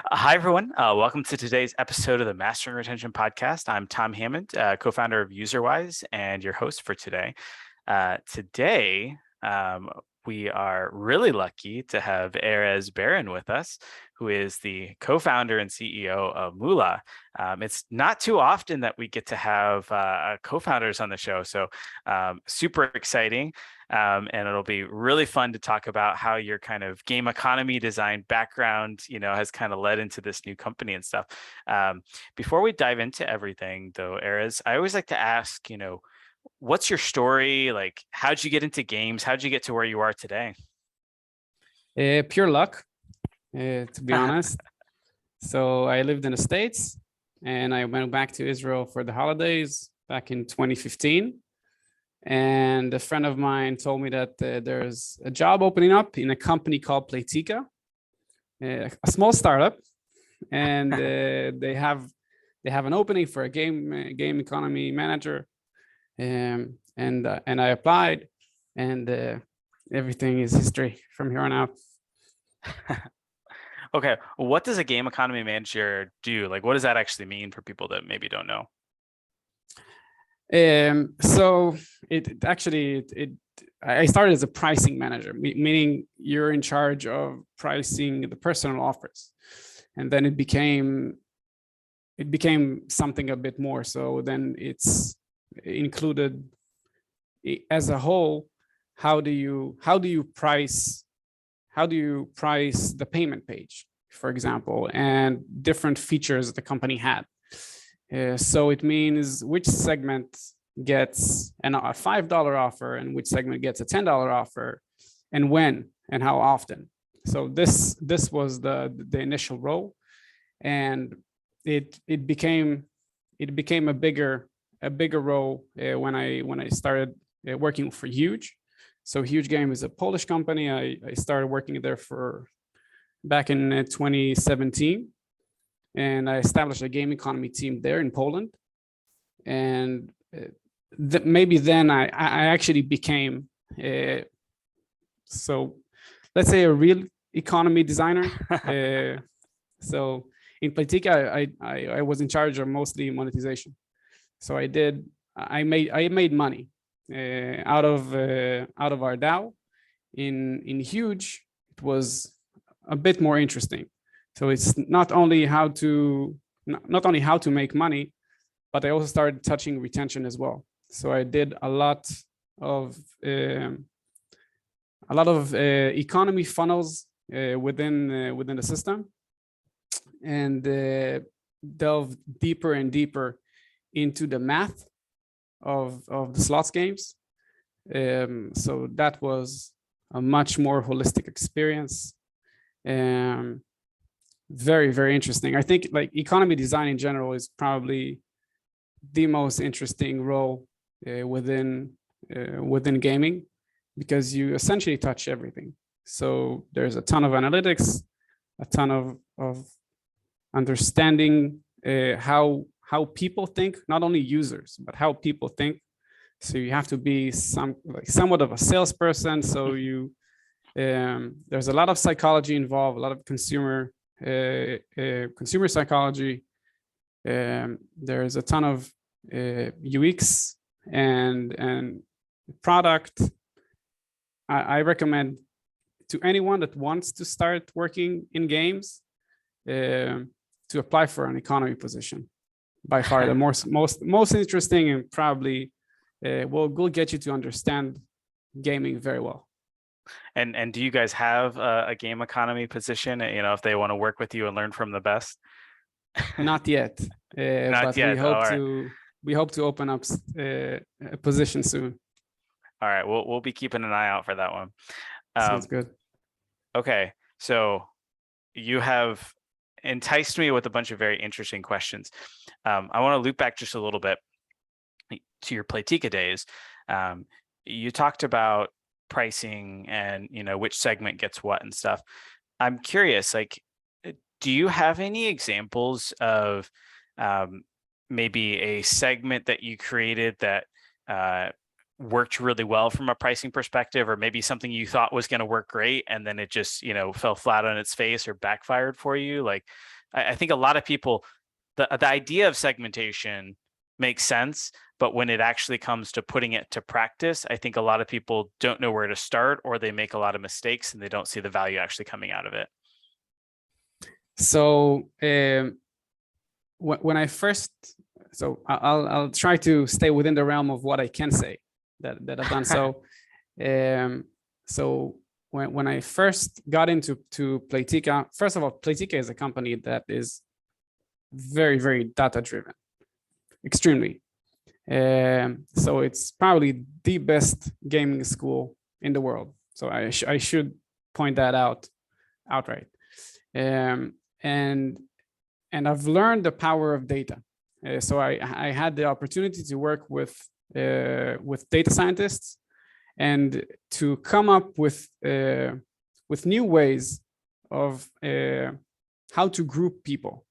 Hi, everyone. Welcome to today's episode of the Mastering Retention Podcast. I'm Tom Hammond, co-founder of UserWise and your host for today. Today, we are really lucky to have Erez Baron with us, who is the co-founder and CEO of Muuula. It's not too often that we get to have co-founders on the show, so super exciting. And it'll be really fun to talk about how your kind of game economy design background, has kind of led into this new company and stuff. Before we dive into everything, though, Erez, I always like to ask, what's your story? Like, how'd you get into games? How'd you get to where you are today? Pure luck, to be honest. So I lived in the States and I went back to Israel for the holidays back in 2015. And a friend of mine told me that there's a job opening up in a company called Playtika, a small startup, and they have an opening for a game economy manager, and I applied, and everything is history from here on out. Okay, what does a game economy manager do? Like, what does that actually mean for people that maybe don't know? So I started as a pricing manager, meaning you're in charge of pricing the personal offers, and then it became something a bit more. So then it's included as a whole. How do you price the payment page, for example, and different features the company had. So it means which segment gets a $5 offer and which segment gets a $10 offer, and when and how often. So this was the initial role, and it became a bigger role when I started working for Huge. So Huge Game is a Polish company. I started working there back in 2017. And I established a game economy team there in Poland. And maybe then I actually became, so let's say, a real economy designer. So in Playtika, I was in charge of mostly monetization. So I made money out of our DAO. In Huge, it was a bit more interesting. So it's not only how to make money, but I also started touching retention as well. So I did a lot of economy funnels within the system, and delved deeper and deeper into the math of the slots games. So that was a much more holistic experience. Very, very interesting. I think like economy design in general is probably the most interesting role within gaming, because you essentially touch everything. So there's a ton of analytics, a ton of understanding how people think, not only users, but how people think. So you have to be somewhat of a salesperson. So there's a lot of psychology involved, a lot of consumer psychology. There's a ton of UX and product. I recommend to anyone that wants to start working in games to apply for an economy position. By far the most interesting, and probably will get you to understand gaming very well. And do you guys have a game economy position? If they want to work with you and learn from the best? Not yet. But yet. We hope to open up a position soon. All right, we'll be keeping an eye out for that one. Sounds good. Okay, so you have enticed me with a bunch of very interesting questions. I want to loop back just a little bit to your Playtika days. You talked about pricing and which segment gets what and stuff. I'm curious, like, do you have any examples of maybe a segment that you created that worked really well from a pricing perspective, or maybe something you thought was going to work great and then it just, fell flat on its face or backfired for you? Like, I think a lot of people, the idea of segmentation makes sense, but when it actually comes to putting it to practice, I think a lot of people don't know where to start, or they make a lot of mistakes and they don't see the value actually coming out of it. So when I first, so I'll try to stay within the realm of what I can say that I've done. So when I first got into Playtika, first of all, Playtika is a company that is very, very data driven, extremely. So it's probably the best gaming school in the world. So I should point that out outright. And I've learned the power of data. So I had the opportunity to work with data scientists and to come up with new ways of how to group people.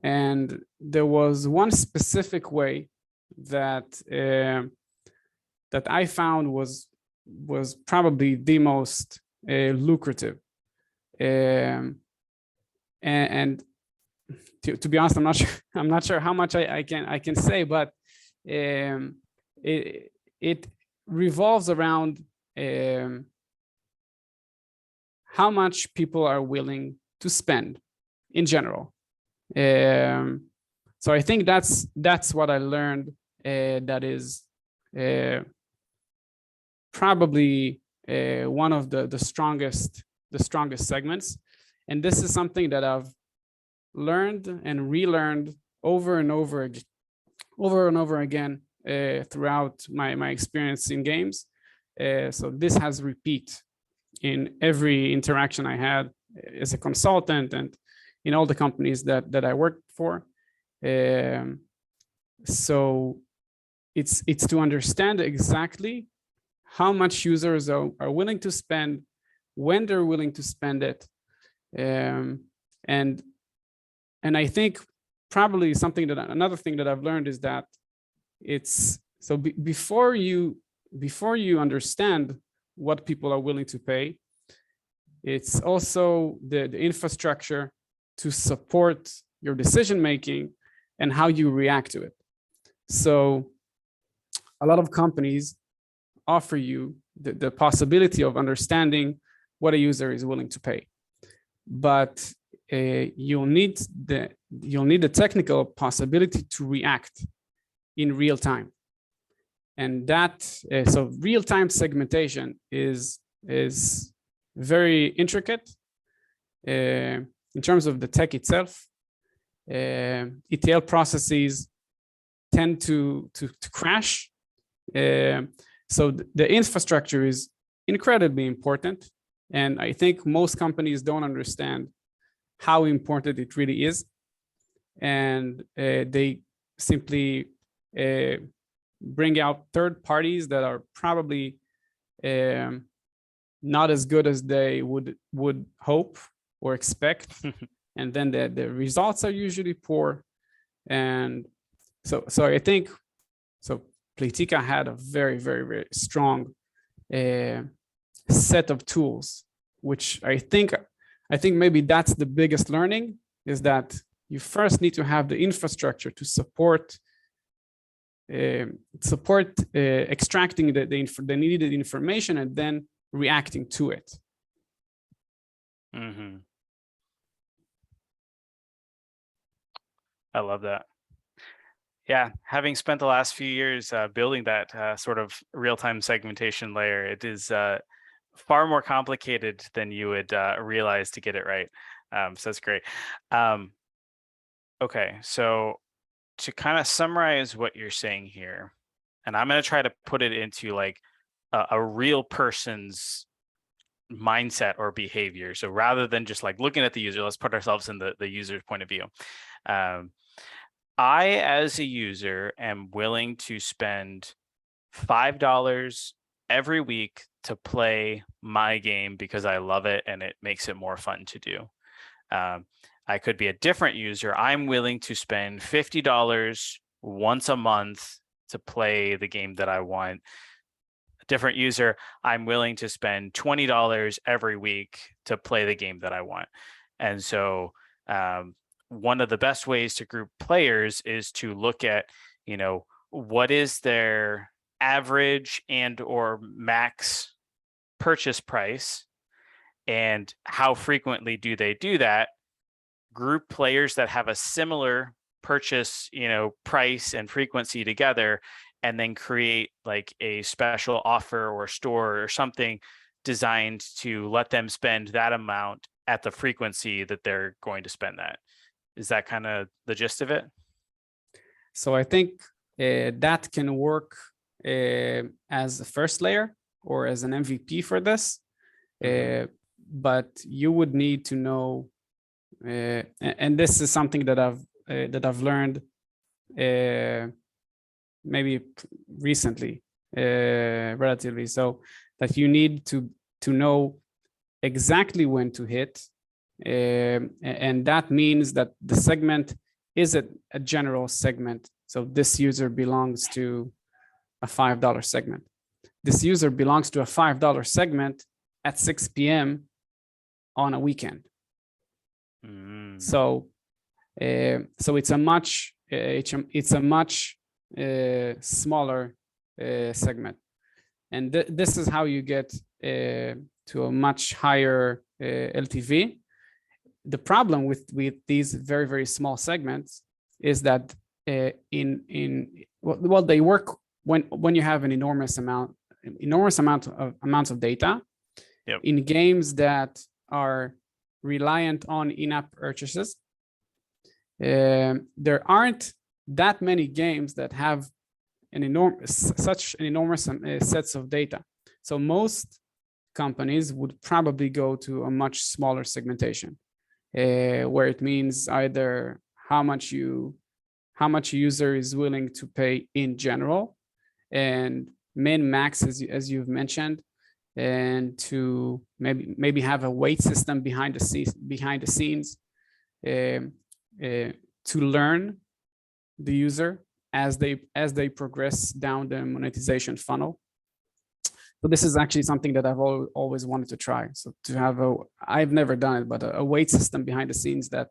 And there was one specific way that that I found was probably the most lucrative. And to be honest, I'm not sure how much I can say, but it revolves around how much people are willing to spend in general. So I think that's what I learned. That is probably one of the strongest segments, and this is something that I've learned and relearned over and over again throughout my experience in games. So this has repeat in every interaction I had as a consultant and in all the companies that I worked for. So it's to understand exactly how much users are willing to spend, when they're willing to spend it. And I think probably another thing that I've learned is that it's so before you understand what people are willing to pay, it's also the infrastructure to support your decision making and how you react to it. So a lot of companies offer you the possibility of understanding what a user is willing to pay, but you'll need the technical possibility to react in real time. And that so real-time segmentation is very intricate in terms of the tech itself. ETL processes tend to crash. So the infrastructure is incredibly important. And I think most companies don't understand how important it really is. And they simply bring out third parties that are probably not as good as they would hope or expect. And then the results are usually poor. And so I think, so Playtika had a very, very, very strong set of tools, which I think maybe that's the biggest learning, is that you first need to have the infrastructure to support extracting the needed information and then reacting to it. Mm-hmm. I love that. Yeah, having spent the last few years building that sort of real-time segmentation layer, it is far more complicated than you would realize to get it right. So that's great. Okay, so to kind of summarize what you're saying here, and I'm going to try to put it into like a real person's mindset or behavior. So rather than just like looking at the user, let's put ourselves in the user's point of view. I, as a user, am willing to spend $5 every week to play my game because I love it and it makes it more fun to do. I could be a different user. I'm willing to spend $50 once a month to play the game that I want different user, I'm willing to spend $20 every week to play the game that I want. And so one of the best ways to group players is to look at, what is their average and or max purchase price, and how frequently do they do that. Group players that have a similar purchase, price and frequency together, and then create like a special offer or store or something designed to let them spend that amount at the frequency that they're going to spend that. Is that kind of the gist of it? So I think that can work as a first layer or as an MVP for this. But you would need to know, and this is something that I've learned maybe recently, relatively, so that you need to know exactly when to hit, and that means that the segment is a general segment. So this user belongs to a $5 segment. This user belongs to a $5 segment at 6 p.m. on a weekend. So it's a much smaller segment, and this is how you get to a much higher LTV. The problem with these very, very small segments is that they work when you have an enormous amount of data. Yep. In games that are reliant on in-app purchases. There aren't that many games that have such an enormous sets of data. So most companies would probably go to a much smaller segmentation, where it means either how much user is willing to pay in general, and min max, as you've mentioned, and to maybe have a weight system behind the scenes to learn the user as they progress down the monetization funnel. So this is actually something that I've always wanted to try. So to have I've never done it, but a weight system behind the scenes that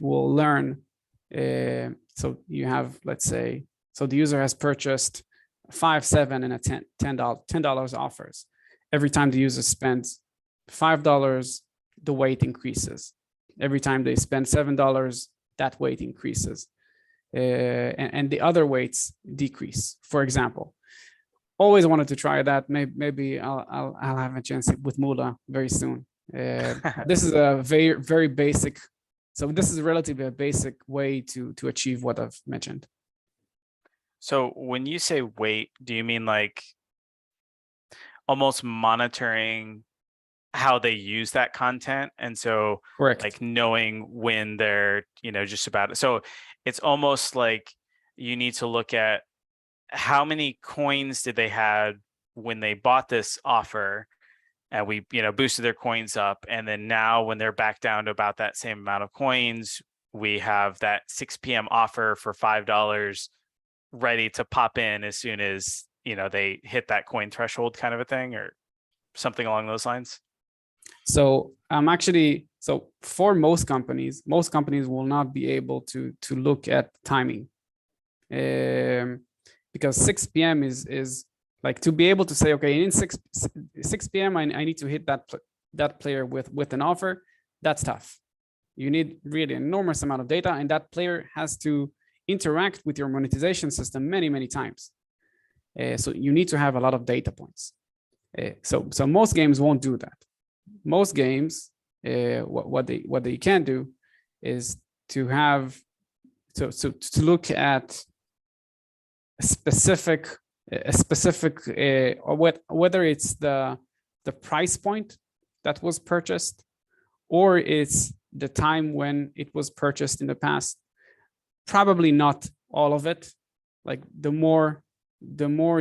will learn. So you have, let's say, so the user has purchased 5, 7, and a $10 offers. Every time the user spends $5, the weight increases. Every time they spend $7, that weight increases, and the other weights decrease. For example, always wanted to try that. Maybe I'll have a chance with Muuula very soon. This is a very, very basic. So this is relatively a basic way to achieve what I've mentioned. So when you say weight, do you mean like almost monitoring how they use that content? And so Correct. Like knowing when they're, just about it. So it's almost like you need to look at how many coins did they have when they bought this offer, and we, boosted their coins up. And then now when they're back down to about that same amount of coins, we have that 6 p.m. offer for $5 ready to pop in as soon as, they hit that coin threshold, kind of a thing, or something along those lines. So so for most companies will not be able to look at timing, because 6 p.m. is like, to be able to say, okay, in 6 p.m. I need to hit that player with an offer. That's tough. You need really an enormous amount of data, and that player has to interact with your monetization system many, many times. So you need to have a lot of data points. So most games won't do that. Most games, what they can do is to have to look at a specific or whether it's the price point that was purchased, or it's the time when it was purchased in the past. Probably not all of it. Like the more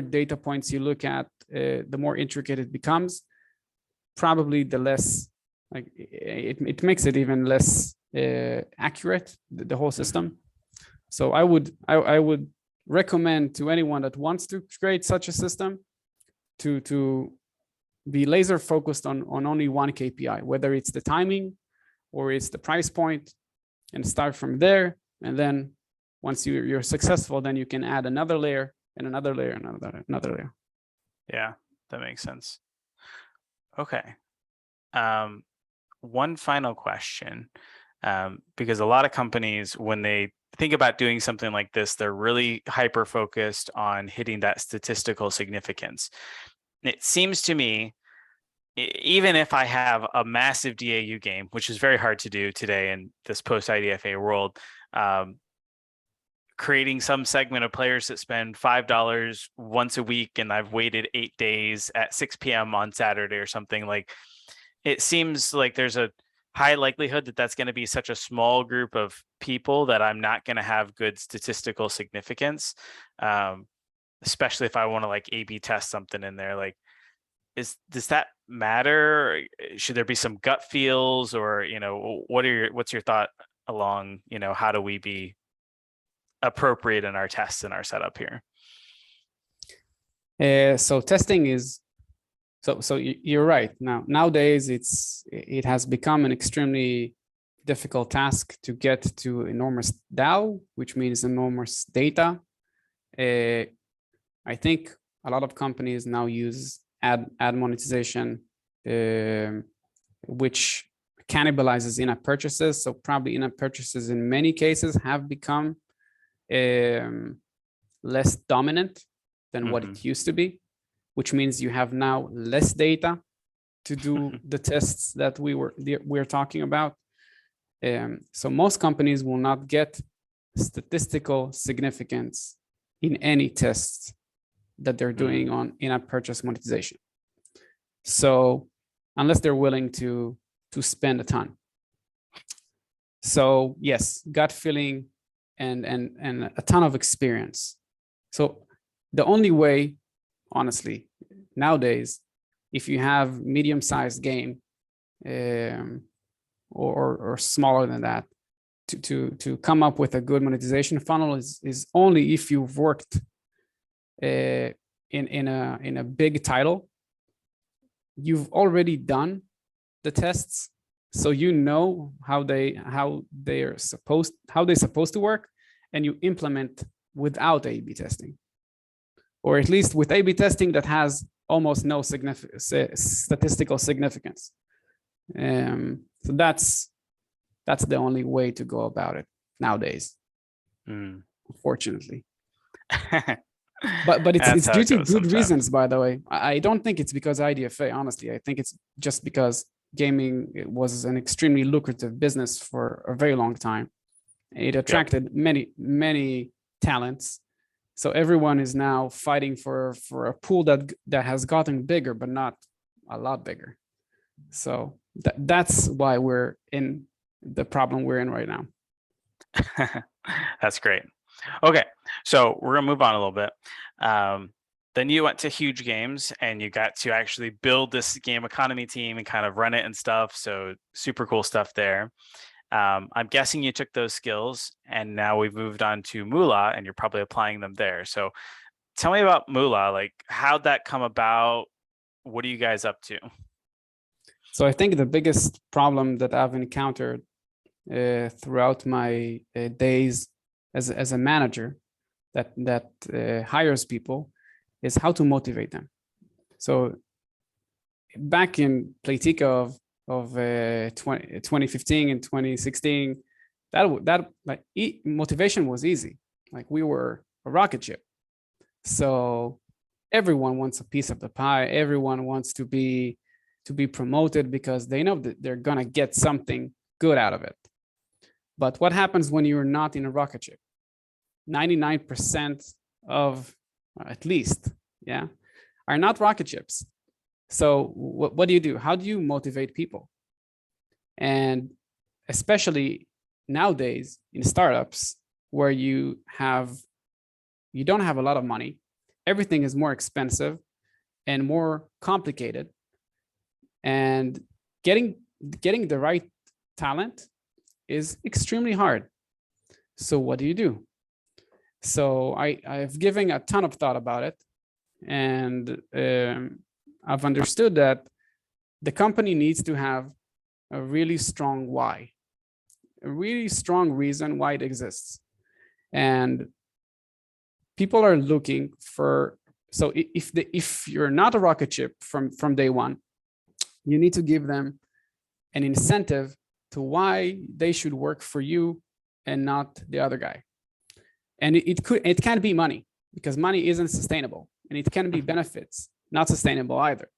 data points you look at, the more intricate it becomes. Probably the less, like it makes it even less accurate, the whole system. So I would recommend to anyone that wants to create such a system to be laser focused on only one KPI, whether it's the timing or it's the price point, and start from there. And then once you're successful, then you can add another layer and another layer and another layer. Yeah, that makes sense. Okay. One final question, because a lot of companies, when they think about doing something like this, they're really hyper focused on hitting that statistical significance. It seems to me, even if I have a massive DAU game, which is very hard to do today in this post IDFA world, creating some segment of players that spend $5 once a week, and I've waited 8 days at 6 p.m. on Saturday or something, like, it seems like there's a high likelihood that that's going to be such a small group of people that I'm not going to have good statistical significance, especially if I want to like A/B test something in there. Like, does that matter? Should there be some gut feels, or what's your thought along how do we be appropriate in our tests and our setup here? So testing is so you're right. Nowadays it has become an extremely difficult task to get to enormous DAO, which means enormous data. I think a lot of companies now use ad monetization, which cannibalizes in-app purchases. So probably in-app purchases in many cases have become less dominant than what it used to be, which means you have now less data to do the tests that we're talking about. So most companies will not get statistical significance in any tests that they're doing on in-app purchase monetization. So unless they're willing to spend a ton. So yes, gut feeling and a ton of experience. So the only way, honestly, nowadays, if you have medium-sized game or smaller than that, to come up with a good monetization funnel is only if you've worked in a big title. You've already done the tests, so you know how they're supposed to work, and you implement without A/B testing, or at least with A/B testing that has almost no statistical significance. So that's the only way to go about it nowadays, unfortunately. But it's due to good reasons, by the way. I don't think it's because IDFA, honestly. I think it's just because gaming was an extremely lucrative business for a very long time. It attracted many talents. So everyone is now fighting for a pool that has gotten bigger, but not a lot bigger. So that's why we're in the problem we're in right now. That's great. Okay, so we're gonna move on a little bit. Then you went to Huge Games and you got to actually build this game economy team and kind of run it and stuff. So super cool stuff there. I'm guessing you took those skills and now we've moved on to Muuula and you're probably applying them there. So tell me about Muuula. Like, how'd that come about? What are you guys up to? So I think the biggest problem that I've encountered throughout my days as a manager that hires people is how to motivate them. So back in Playtika of 2015 and 2016, that like motivation was easy. Like, we were a rocket ship. So everyone wants a piece of the pie. Everyone wants to be promoted because they know that they're gonna get something good out of it. But what happens when you're not in a rocket ship? 99% of, at least, are not rocket ships. So what do you do? How do you motivate people? And especially nowadays in startups where you don't have a lot of money, everything is more expensive and more complicated, and getting the right talent is extremely hard. So what do you do? So I've given a ton of thought about it. and I've understood that the company needs to have a really strong why, a really strong reason why it exists. And people are looking for, so if you're not a rocket ship from day one, you need to give them an incentive to why they should work for you and not the other guy. And it can't be money, because money isn't sustainable, and it can be benefits, not sustainable either.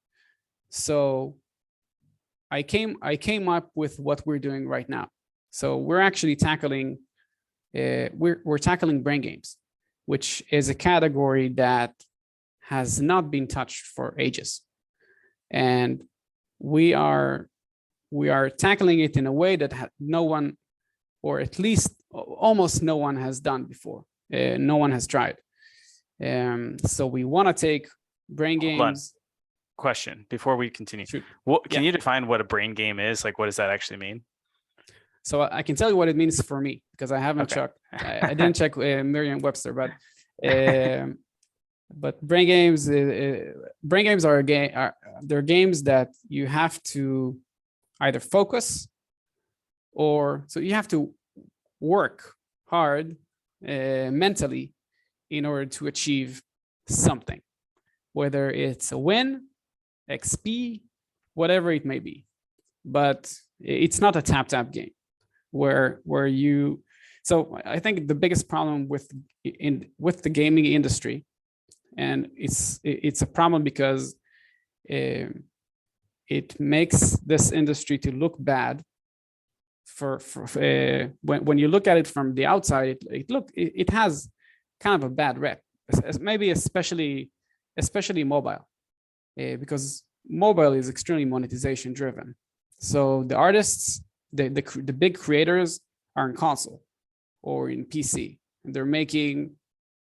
So I came up with what we're doing right now. So we're actually tackling we're tackling brain games, which is a category that has not been touched for ages, and we are tackling it in a way that no one, or at least almost no one, has done before. No one has tried. So we want to take brain games. Question before we continue. Can you define what a brain game is? Like, what does that actually mean? So I can tell you what it means for me, because I haven't checked. I didn't check Merriam-Webster, but brain games are a game. They're games that you have to either focus, or so you have to work hard mentally in order to achieve something, whether it's a win, XP, whatever it may be. But it's not a tap game where you. So I think the biggest problem with the gaming industry, and it's a problem because it makes this industry to look bad. When you look at it from the outside, it has kind of a bad rep, maybe especially mobile, because mobile is extremely monetization driven. So the artists, the big creators, are in console or in PC, and they're making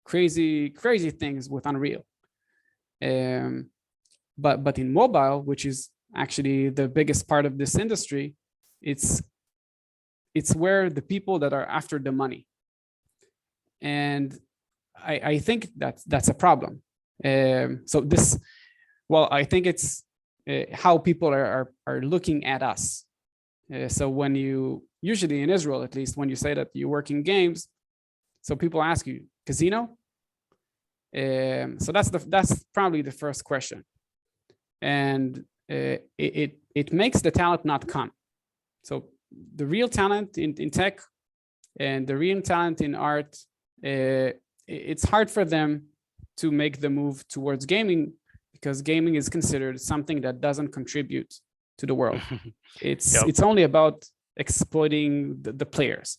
crazy things with Unreal. But in mobile, which is actually the biggest part of this industry, it's where the people that are after the money. And I think that's a problem. So this, well, I think it's how people are looking at us. So when you, usually in Israel at least, when you say that you work in games, so people ask you, casino? So that's probably the first question. And it makes the talent not come. So the real talent in tech and the real talent in art, it's hard for them to make the move towards gaming, because gaming is considered something that doesn't contribute to the world. It's only about exploiting the players.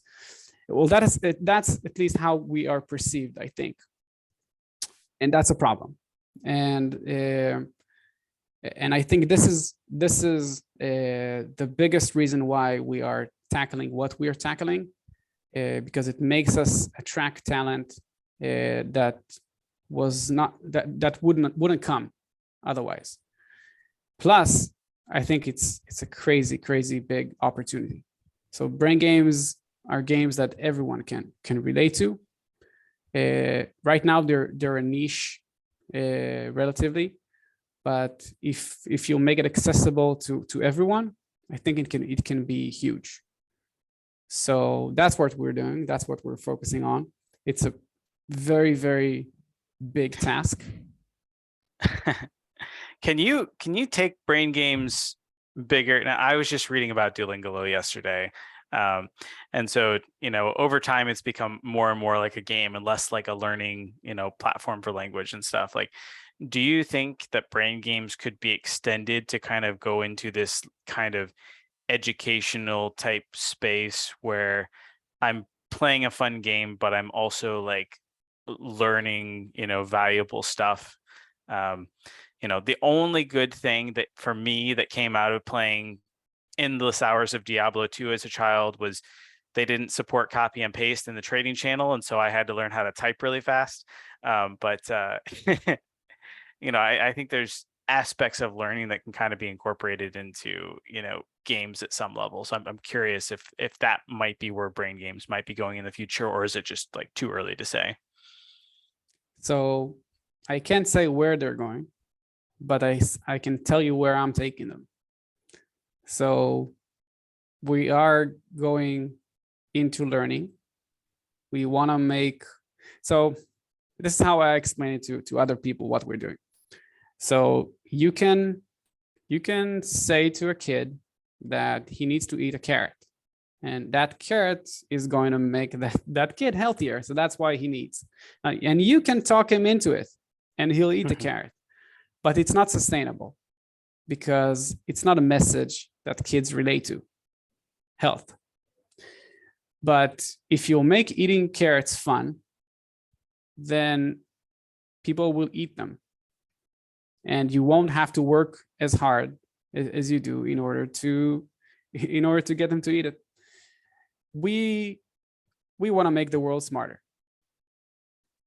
Well, that's at least how we are perceived, I think, and that's a problem. And I think this is the biggest reason why we are tackling what we are tackling, because it makes us attract talent that was not that wouldn't come otherwise. Plus, I think it's a crazy big opportunity. So brain games are games that everyone can relate to. Right now, they're a niche relatively. But if you make it accessible to everyone, I think it can be huge. So that's what we're doing. That's what we're focusing on. It's a very big task. Can you take brain games bigger? Now, I was just reading about Duolingo yesterday. And so, over time, it's become more and more like a game and less like a learning, platform for language and stuff. Like, do you think that brain games could be extended to kind of go into this kind of educational type space where I'm playing a fun game, but I'm also like learning, valuable stuff? The only good thing that for me that came out of playing endless hours of Diablo 2 as a child was they didn't support copy and paste in the trading channel, and so I had to learn how to type really fast. I think there's aspects of learning that can kind of be incorporated into games at some level. So I'm curious if that might be where brain games might be going in the future, or is it just like too early to say? So I can't say where they're going, but I can tell you where I'm taking them. So we are going into learning. We want to make, so this is how I explain it to other people what we're doing. So you can say to a kid that he needs to eat a carrot, and that carrot is going to make that kid healthier. So that's why he needs. And you can talk him into it, and he'll eat the carrot, but it's not sustainable because it's not a message that kids relate to, health. But if you'll make eating carrots fun, then people will eat them. And you won't have to work as hard as you do in order to get them to eat it. We want to make the world smarter.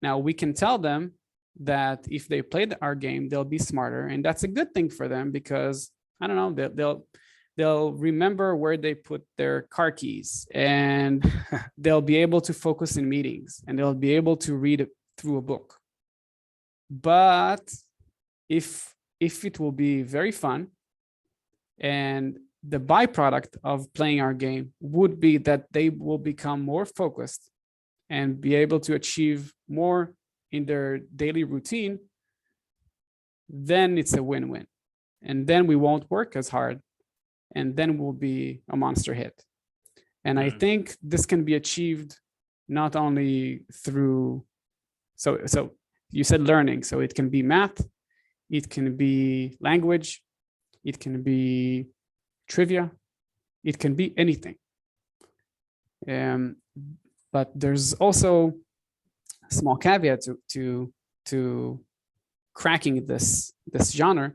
Now we can tell them that if they played our game, they'll be smarter, and that's a good thing for them because I don't know, they'll remember where they put their car keys, and they'll be able to focus in meetings, and they'll be able to read through a book. But if it will be very fun, and the byproduct of playing our game would be that they will become more focused and be able to achieve more in their daily routine, then it's a win-win. And then we won't work as hard, and then we'll be a monster hit. And I think this can be achieved not only through, so you said learning, so it can be math, it can be language, it can be trivia, it can be anything. But there's also a small caveat to cracking this genre,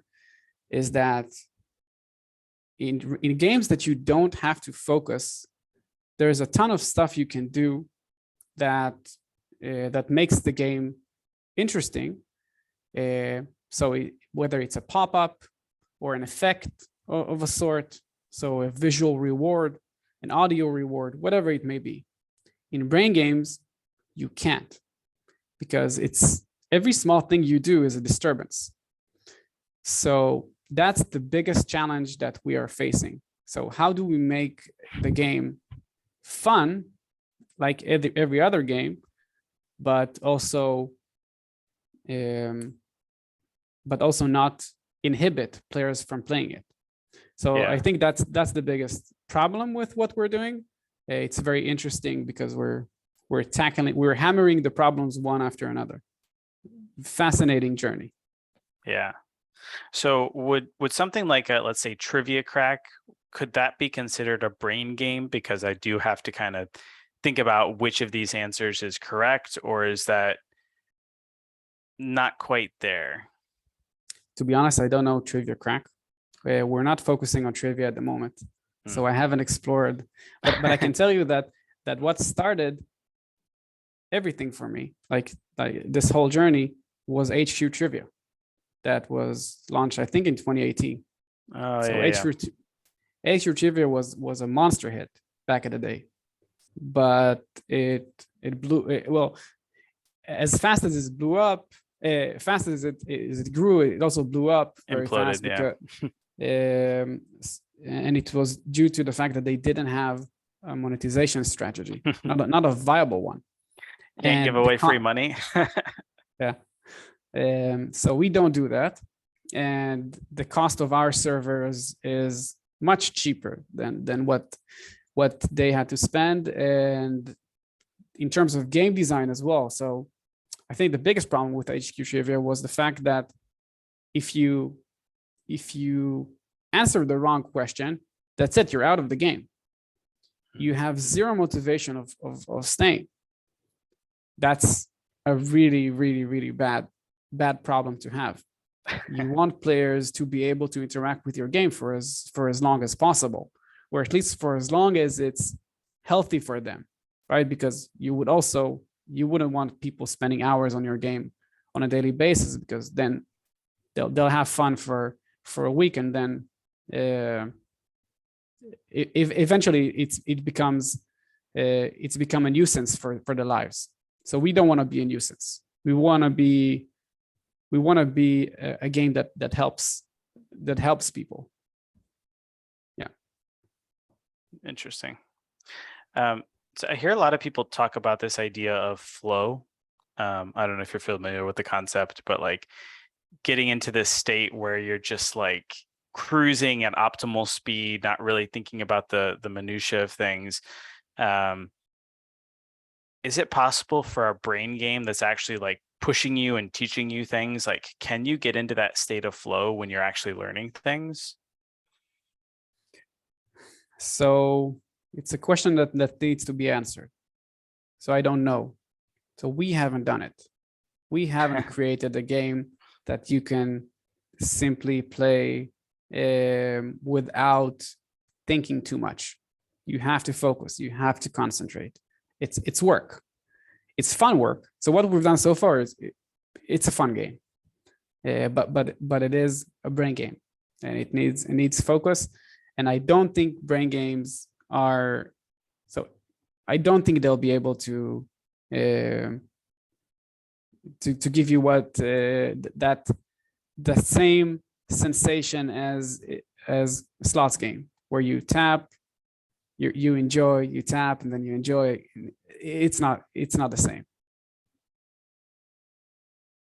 is that in games that you don't have to focus, there's a ton of stuff you can do that makes the game interesting. So whether it's a pop-up or an effect of a sort, so a visual reward, an audio reward, whatever it may be. In brain games, you can't, because it's every small thing you do is a disturbance. So that's the biggest challenge that we are facing. So how do we make the game fun, like every other game, but also not inhibit players from playing it? So I think that's the biggest problem with what we're doing. It's very interesting because we're hammering the problems one after another. Fascinating journey. Yeah. So would something like a, let's say, trivia crack, could that be considered a brain game? Because I do have to kind of think about which of these answers is correct, or is that not quite there? To be honest, I don't know trivia crack. We're not focusing on trivia at the moment, so I haven't explored. But I can tell you that what started everything for me, like this whole journey, was HQ Trivia. That was launched, I think, in 2018. Oh, so yeah, HQ Trivia was a monster hit back in the day, but it blew. Well, as fast as it blew up, fast as it grew, it also blew up very fast. Yeah. Because, and it was due to the fact that they didn't have a monetization strategy, not a viable one. Can't give away free money. Yeah. So we don't do that. And the cost of our servers is much cheaper than what they had to spend. And in terms of game design as well. So I think the biggest problem with HQ Trivia was the fact that if you answer the wrong question, that's it, you're out of the game. You have zero motivation of staying. That's a really, really, really bad problem to have. You want players to be able to interact with your game for as long as possible, or at least for as long as it's healthy for them, right? Because you wouldn't want people spending hours on your game on a daily basis, because then they'll have fun for a week, and then eventually it's become a nuisance for their lives. So we don't want to be a nuisance. We want to be We want to be a game that helps people. Yeah. Interesting. So I hear a lot of people talk about this idea of flow. I don't know if you're familiar with the concept, but like getting into this state where you're just like cruising at optimal speed, not really thinking about the minutia of things. Is it possible for a brain game that's actually like pushing you and teaching you things? Like, can you get into that state of flow when you're actually learning things? So it's a question that needs to be answered. So I don't know. So we haven't done it. We haven't created a game that you can simply play without thinking too much. You have to focus. You have to concentrate. It's work. It's fun work. So what we've done so far is it's a fun game, but it is a brain game, and it needs focus. And I don't think brain games are so. I don't think they'll be able to give you what that the same sensation as slots game where you tap, you enjoy, you tap, and then you enjoy. It's not the same.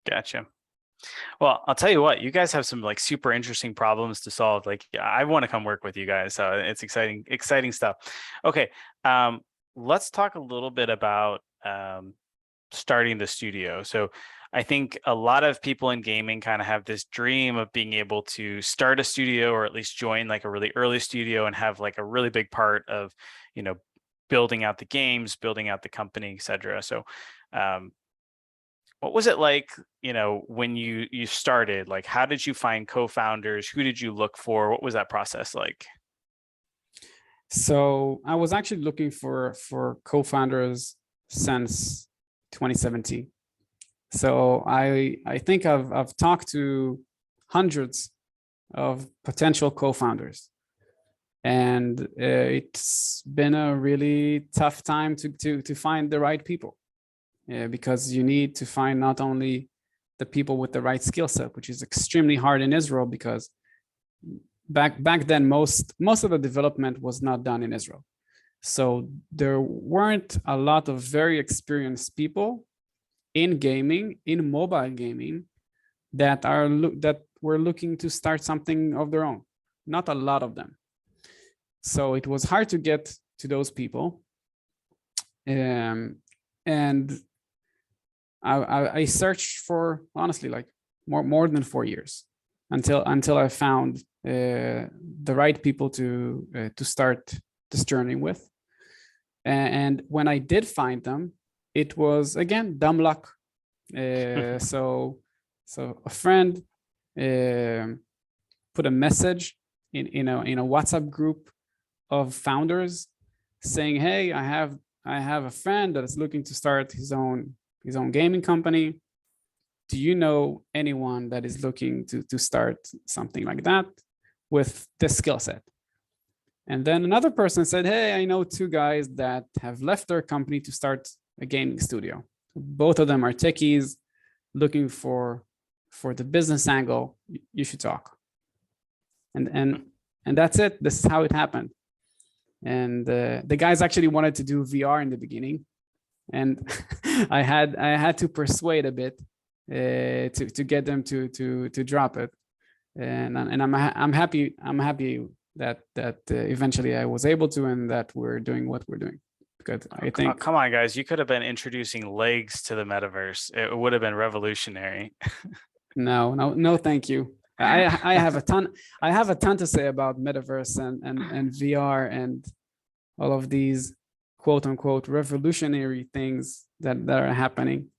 Gotcha. Well, I'll tell you what, you guys have some like super interesting problems to solve. Like, I want to come work with you guys. So it's exciting stuff. Okay. Let's talk a little bit about starting the studio. So I think a lot of people in gaming kind of have this dream of being able to start a studio, or at least join like a really early studio and have like a really big part of, building out the games, building out the company, et cetera. So what was it like, when you started? Like, how did you find co-founders? Who did you look for? What was that process like? So I was actually looking for co-founders since 2017. So I think I've talked to hundreds of potential co-founders, and it's been a really tough time to find the right people, because you need to find not only the people with the right skill set, which is extremely hard in Israel, because back then most of the development was not done in Israel. So there weren't a lot of very experienced people in gaming, in mobile gaming, that were looking to start something of their own. Not a lot of them. So it was hard to get to those people. And I searched for, honestly, like more than 4 years until I found the right people to start this journey with. And when I did find them, it was again dumb luck. So a friend put a message in a WhatsApp group of founders saying, "Hey, I have a friend that is looking to start his own gaming company. Do you know anyone that is looking to start something like that with this skill set?" And then another person said, "Hey, I know 2 guys that have left their company to start a gaming studio. Both of them are techies looking for the business angle. You should talk." And that's it. This is how it happened. And the guys actually wanted to do VR in the beginning, and I had to persuade a bit to get them to drop it. And I'm happy that eventually I was able to, and that we're doing what we're doing. Because I think, come on, guys, you could have been introducing legs to the metaverse. It would have been revolutionary. No, thank you. I have a ton to say about metaverse and VR and all of these quote unquote revolutionary things that are happening.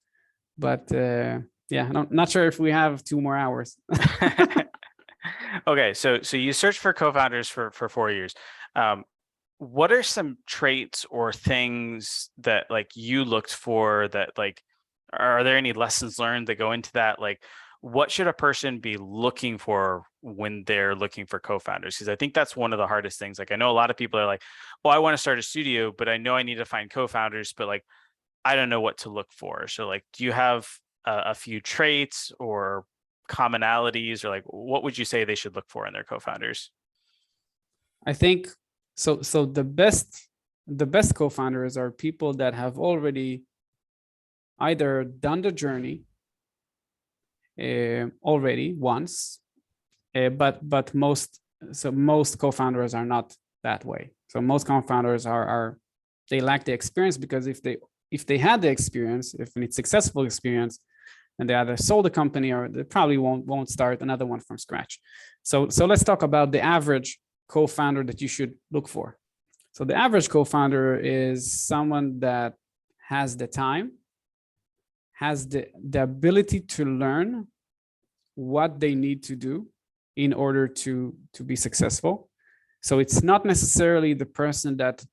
But yeah, I'm not sure if we have 2 more hours. Okay, so you searched for co-founders for 4 years. What are some traits or things that like you looked for, that like, are there any lessons learned that go into that? Like, what should a person be looking for when they're looking for co-founders? Because I think that's one of the hardest things. Like, I know a lot of people are like, well, I want to start a studio, but I know I need to find co-founders, but like, I don't know what to look for. So like, do you have a few traits or commonalities, or like what would you say they should look for in their co-founders? I think so. So the best co-founders are people that have already either done the journey already once, but most co-founders are not that way. So most co-founders are they lack the experience, because if they had the experience, if it's successful experience, and they either sold a company or they probably won't start another one from scratch. So let's talk about the average co-founder that you should look for. So the average co-founder is someone that has the time, has the ability to learn what they need to do in order to be successful. So it's not necessarily the person that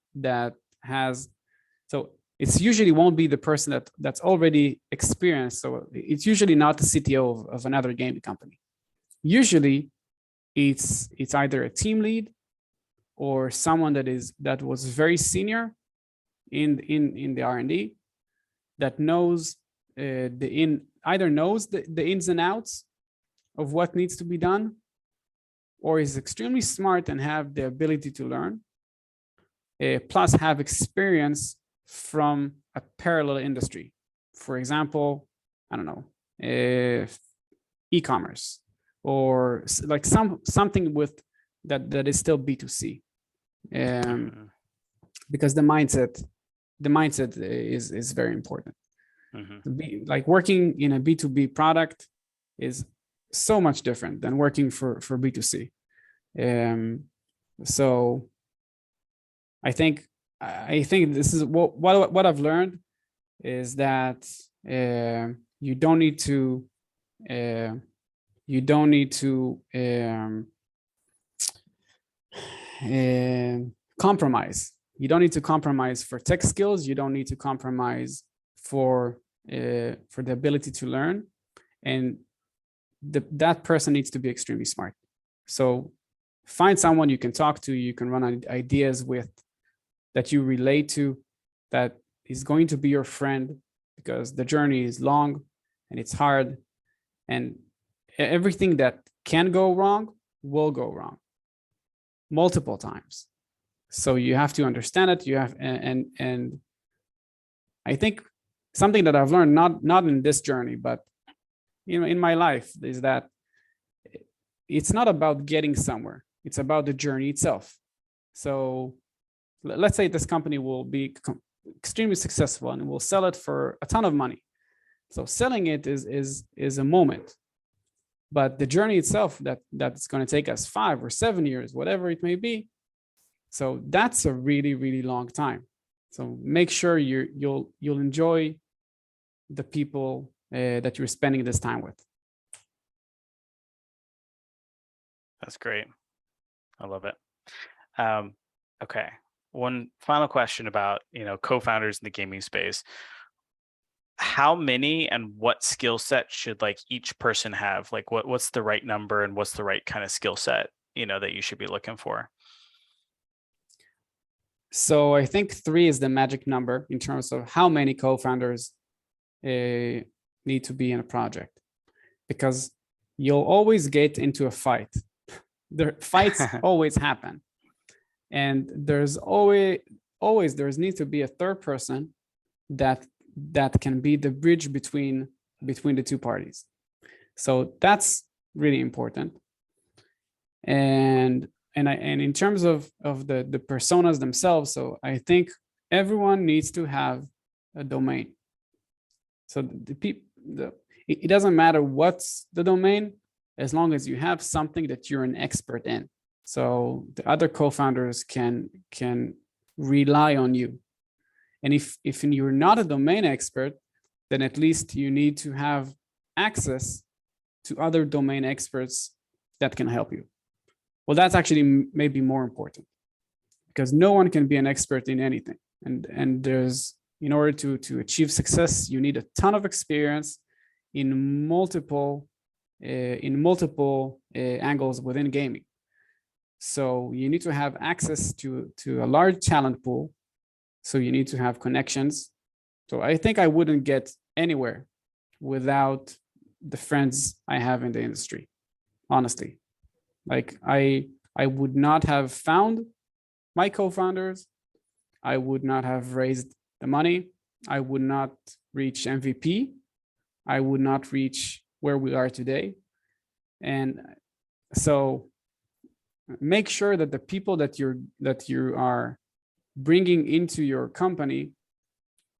has, so it's usually won't be the person that's already experienced. So it's usually not the CTO of another gaming company. Usually it's either a team lead or someone that was very senior in the R&D, that knows either knows the ins and outs of what needs to be done, or is extremely smart and have the ability to learn, plus have experience from a parallel industry. For example, I don't know, e-commerce, or like something with that is still B2C, because the mindset is very important. Like working in a B2B product is so much different than working for B2C. So I think this is what I've learned is that you don't need to compromise. You don't need to compromise for tech skills. You don't need to compromise for the ability to learn, and that person needs to be extremely smart. So find someone you can talk to, you can run ideas with, that you relate to, that is going to be your friend, because the journey is long and it's hard, and everything that can go wrong will go wrong multiple times. So you have to understand it. You have, and I think something that I've learned, not in this journey, but in my life, is that it's not about getting somewhere. It's about the journey itself. So let's say this company will be extremely successful and will sell it for a ton of money. So selling it is a moment, but the journey itself that's going to take us 5 or 7 years, whatever it may be. So that's a really, really long time. So make sure you'll enjoy the people that you're spending this time with. That's great. I love it. Okay. One final question about, co-founders in the gaming space. How many and what skill set should like each person have? Like what's the right number and what's the right kind of skill set, that you should be looking for? So I think 3 is the magic number in terms of how many co-founders need to be in a project, because you'll always get into a fight. The fights always happen, and there's always needs to be a third person that can be the bridge between the two parties. So that's really important. And in terms of the personas themselves, so I think everyone needs to have a domain. So it doesn't matter what's the domain, as long as you have something that you're an expert in. So the other co-founders can rely on you. And if you're not a domain expert, then at least you need to have access to other domain experts that can help you. Well, that's actually maybe more important, because no one can be an expert in anything. And there's, in order to achieve success, you need a ton of experience in multiple angles within gaming. So you need to have access to a large talent pool. So you need to have connections. So I think I wouldn't get anywhere without the friends I have in the industry. Honestly, like I would not have found my co-founders. I would not have raised the money. I would not reach MVP. I would not reach where we are today. And so make sure that the people that you are bringing into your company,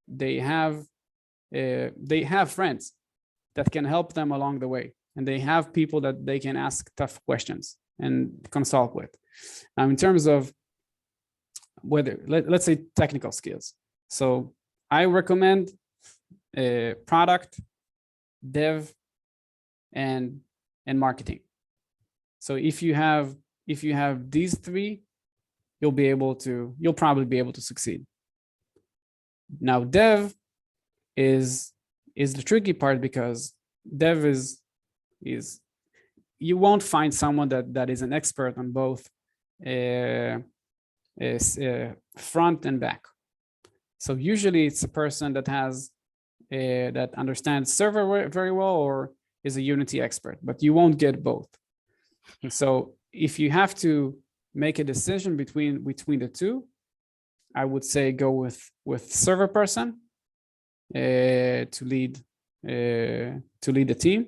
they have friends that can help them along the way, and they have people that they can ask tough questions and consult with. In terms of whether, let's say, technical skills, so I recommend product, dev, and marketing. So if you have these three, you'll probably be able to succeed. Now, dev is the tricky part, because dev is you won't find someone that is an expert on both front and back. So usually it's a person that has that understands server very well, or is a Unity expert, but you won't get both. So if you have to make a decision between the two, I would say go with server person to lead the team,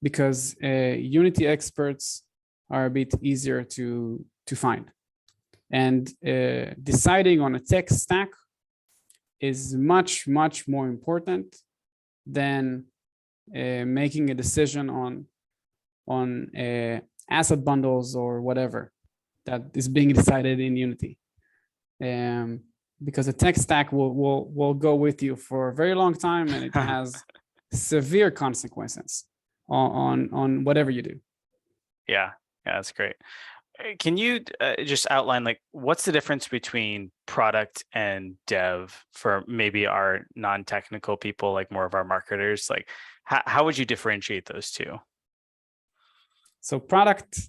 because Unity experts are a bit easier to find. And deciding on a tech stack is much more important than making a decision on asset bundles or whatever that is being decided in Unity. Because the tech stack will go with you for a very long time, and it has severe consequences on whatever you do. Yeah, that's great. Can you just outline, like, what's the difference between product and dev for maybe our non-technical people, like more of our marketers? Like, how would you differentiate those two? So product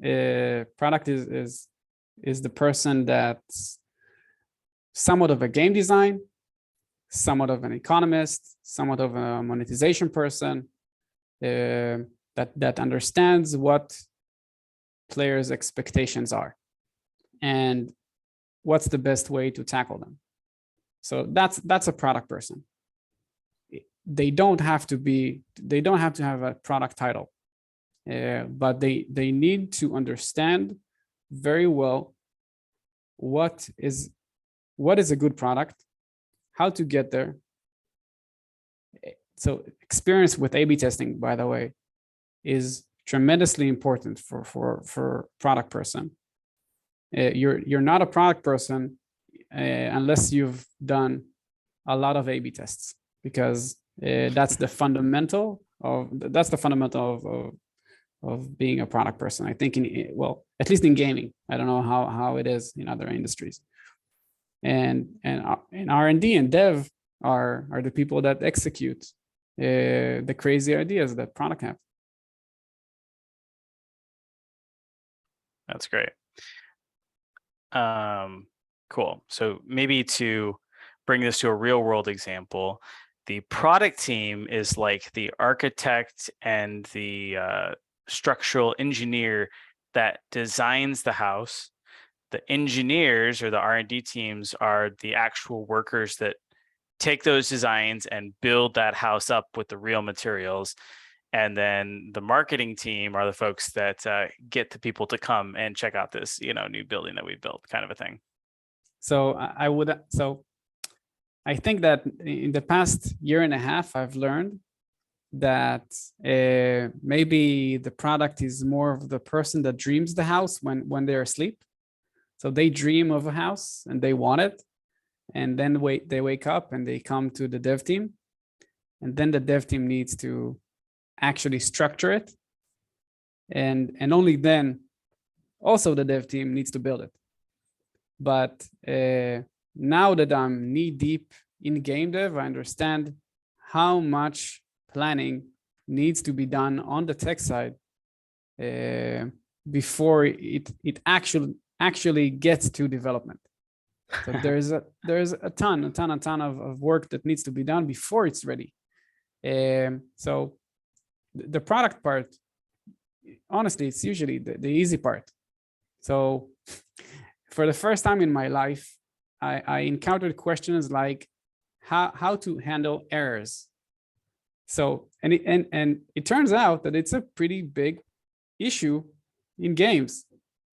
is the person that's somewhat of a game design, somewhat of an economist, somewhat of a monetization person, that understands what players' expectations are and what's the best way to tackle them. So that's a product person. They don't have to have a product title, but they need to understand very well what is a good product, how to get there. So experience with A/B testing, by the way, is tremendously important for product person. You're not a product person unless you've done a lot of A/B tests, because that's the fundamental of being a product person. I think at least in gaming. I don't know how it is in other industries. And R&D and dev are the people that execute the crazy ideas that product have. That's great. Cool. So maybe to bring this to a real world example, the product team is like the architect and the structural engineer that designs the house. The engineers or the R&D teams are the actual workers that take those designs and build that house up with the real materials. And then the marketing team are the folks that get the people to come and check out this, new building that we built, kind of a thing. So I think that in the past year and a half, I've learned that maybe the product is more of the person that dreams the house when they're asleep. So they dream of a house and they want it, and then they wake up and they come to the dev team, and then the dev team needs to actually structure it, and only then also the dev team needs to build it. But now that I'm knee deep in game dev, I understand how much planning needs to be done on the tech side before it actually gets to development. So there's a ton of work that needs to be done before it's ready. So the product part, honestly, it's usually the easy part. So for the first time in my life, I encountered questions like how to handle errors. So, and it turns out that it's a pretty big issue in games.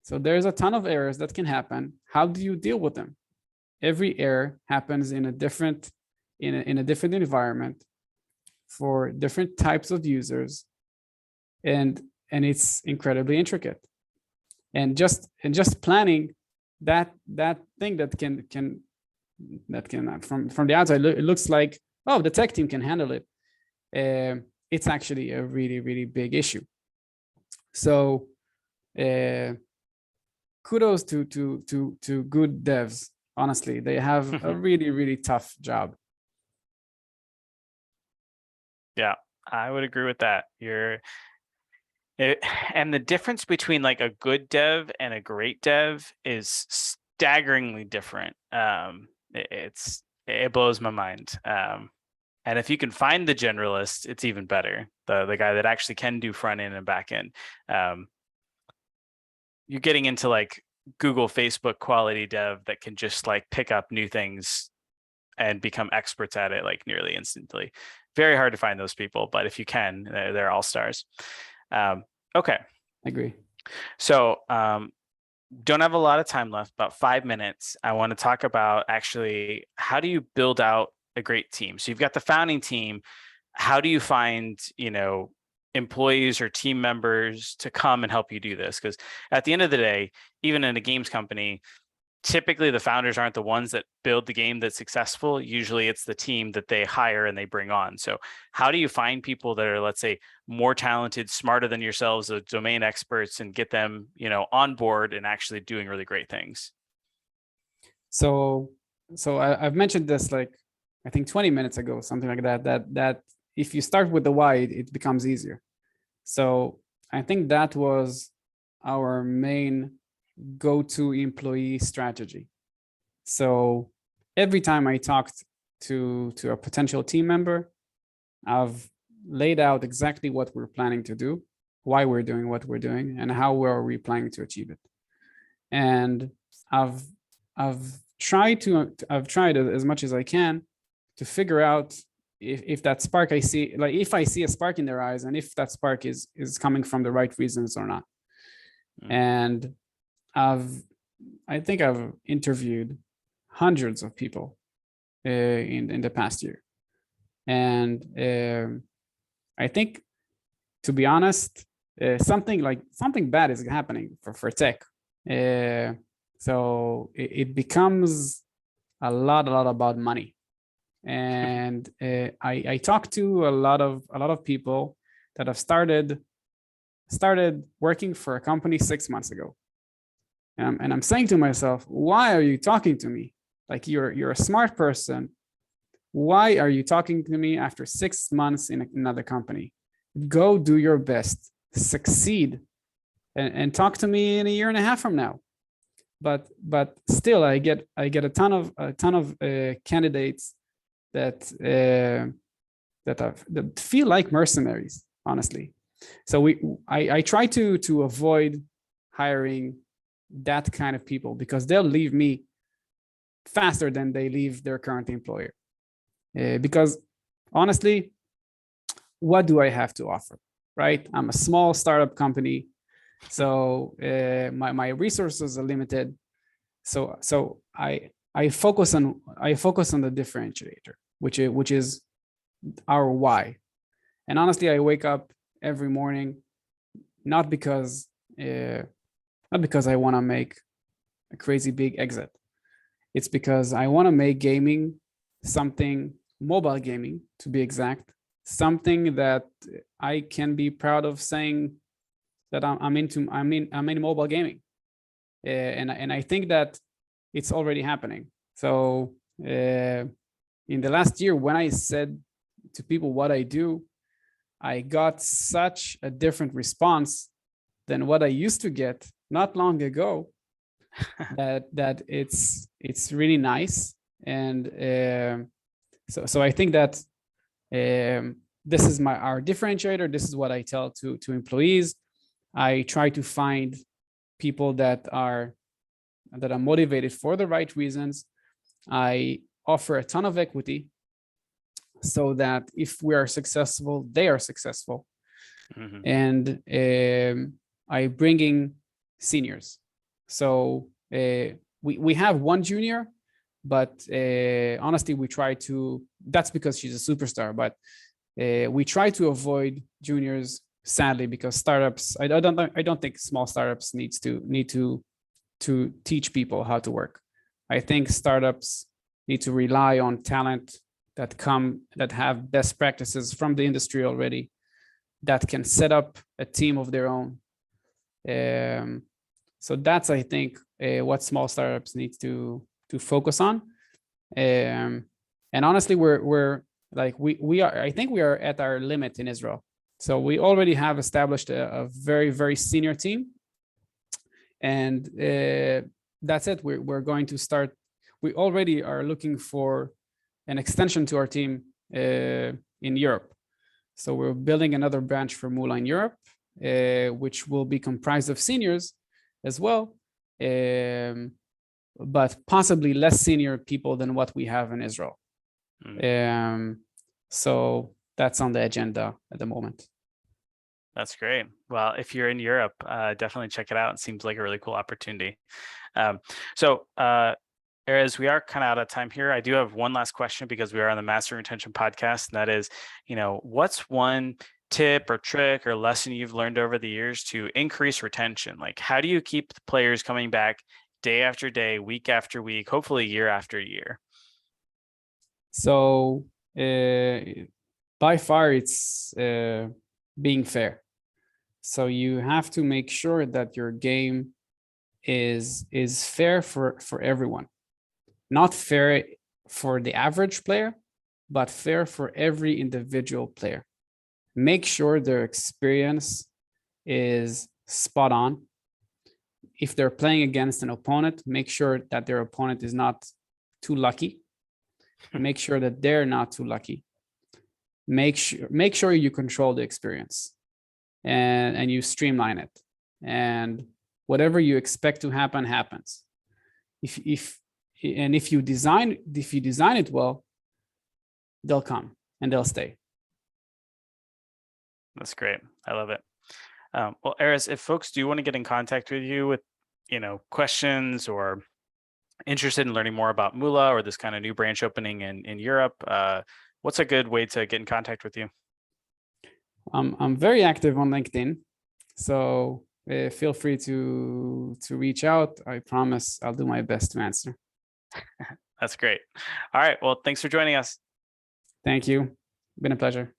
So there's a ton of errors that can happen. How do you deal with them? Every error happens in a different environment for different types of users, and it's incredibly intricate. And just planning that thing that can from the outside it looks like, oh, the tech team can handle it. It's actually a really big issue. So kudos to good devs. Honestly, they have a really tough job. Yeah, I would agree with that. And the difference between like a good dev and a great dev is staggeringly different. It blows my mind. And if you can find the generalist, it's even better. The guy that actually can do front end and back end. You're getting into like Google, Facebook quality dev that can just like pick up new things and become experts at it like nearly instantly. Very hard to find those people, but if you can, they're all stars. Okay. I agree. So don't have a lot of time left, about 5 minutes. I want to talk about actually how do you build out a great team? So you've got the founding team. How do you find, employees or team members to come and help you do this? Because at the end of the day, even in a games company, typically the founders aren't the ones that build the game that's successful. Usually it's the team that they hire and they bring on. So how do you find people that are, let's say, more talented, smarter than yourselves, domain experts, and get them, on board and actually doing really great things? So I've mentioned this like, I think 20 minutes ago, something like that if you start with the why, it becomes easier. So I think that was our main go-to employee strategy. So every time I talked to a potential team member, I've laid out exactly what we're planning to do, why we're doing what we're doing, and how are we planning to achieve it. And I've tried as much as I can to figure out if that spark I see, like if I see a spark in their eyes, and if that spark is coming from the right reasons or not. And I think I've interviewed hundreds of people in the past year, and I think, to be honest, something bad is happening for tech. So it becomes a lot about money. And I talked to a lot of people that have started working for a company 6 months ago, and I'm saying to myself, why are you talking to me? Like, you're a smart person. Why are you talking to me after 6 months in another company? Go do your best, succeed, and talk to me in a year and a half from now. But still, I get a ton of candidates that feel like mercenaries, honestly. So I try to avoid hiring that kind of people, because they'll leave me faster than they leave their current employer. Because honestly, what do I have to offer, right? I'm a small startup company, so my resources are limited. So I focus on the differentiator, which is our why. And honestly, I wake up every morning not because I want to make a crazy big exit. It's because I want to make gaming something, mobile gaming to be exact, something that I can be proud of saying that I'm in mobile gaming. And I think that it's already happening. So in the last year, when I said to people what I do, I got such a different response than what I used to get not long ago, that it's really nice. And so I think that this is our differentiator. This is what I tell to employees. I try to find people that are motivated for the right reasons. I offer a ton of equity so that if we are successful, they are successful. Mm-hmm. And I bring in seniors. So we have one junior, but honestly, we try to, that's because she's a superstar, but we try to avoid juniors, sadly, because startups, I don't think small startups need to teach people how to work. I think startups need to rely on talent that have best practices from the industry already, that can set up a team of their own. So that's, I think, what small startups need to focus on. And honestly, I think we are at our limit in Israel. So we already have established a very, very senior team. And that's it. We're going to start. We already are looking for an extension to our team in Europe. So we're building another branch for Muuula in Europe, which will be comprised of seniors as well, but possibly less senior people than what we have in Israel. So that's on the agenda at the moment. That's great. Well, if you're in Europe, definitely check it out. It seems like a really cool opportunity. Erez, we are kind of out of time here. I do have one last question because we are on the Master Retention podcast, and that is, what's one tip or trick or lesson you've learned over the years to increase retention? Like, how do you keep the players coming back day after day, week after week, hopefully year after year? So by far, it's being fair. So you have to make sure that your game is fair for everyone. Not fair for the average player, but fair for every individual player. Make sure their experience is spot on. If they're playing against an opponent, make sure that their opponent is not too lucky. Make sure that they're not too lucky. Make sure you control the experience and you streamline it. And whatever you expect to happen happens. If you design it well, they'll come and they'll stay. That's great. I love it. Well, Erez, if folks do want to get in contact with you with, questions or interested in learning more about Muuula or this kind of new branch opening in Europe, what's a good way to get in contact with you? I'm very active on LinkedIn, so feel free to reach out. I promise I'll do my best to answer. That's great. All right. Well, thanks for joining us. Thank you. Been a pleasure.